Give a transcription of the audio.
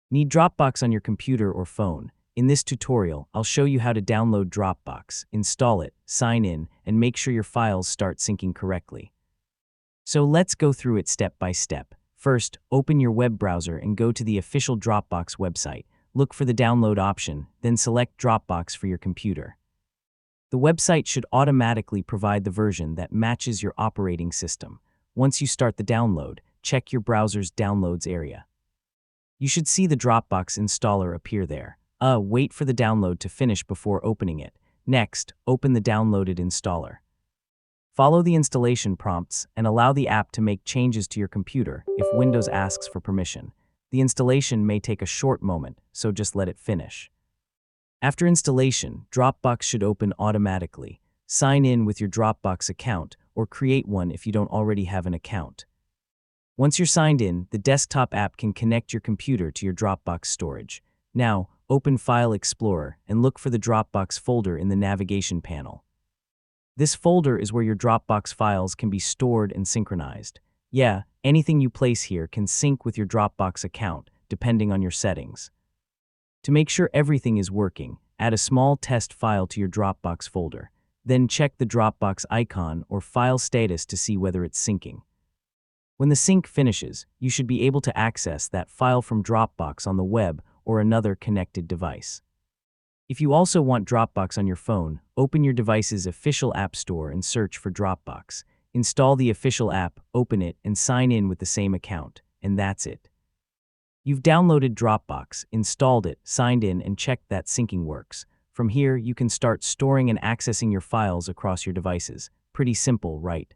Need Dropbox on your computer or phone? In this tutorial, I'll show you how to download Dropbox, install it, sign in, and make sure your files start syncing correctly. So let's go through it step by step. First, open your web browser and go to the official Dropbox website. Look for the download option, then select Dropbox for your computer. The website should automatically provide the version that matches your operating system. Once you start the download, check your browser's downloads area. You should see the Dropbox installer appear there. Wait for the download to finish before opening it. Next, open the downloaded installer. Follow the installation prompts and allow the app to make changes to your computer if Windows asks for permission. The installation may take a short moment, so just let it finish. After installation, Dropbox should open automatically. Sign in with your Dropbox account or create one if you don't already have an account. Once you're signed in, the desktop app can connect your computer to your Dropbox storage. Now, open File Explorer and look for the Dropbox folder in the navigation panel. This folder is where your Dropbox files can be stored and synchronized. Yeah, anything you place here can sync with your Dropbox account, depending on your settings. To make sure everything is working, add a small test file to your Dropbox folder. Then check the Dropbox icon or file status to see whether it's syncing. When the sync finishes, you should be able to access that file from Dropbox on the web or another connected device. If you also want Dropbox on your phone, open your device's official app store and search for Dropbox. Install the official app, open it, and sign in with the same account. And that's it. You've downloaded Dropbox, installed it, signed in, and checked that syncing works. From here, you can start storing and accessing your files across your devices. Pretty simple, right?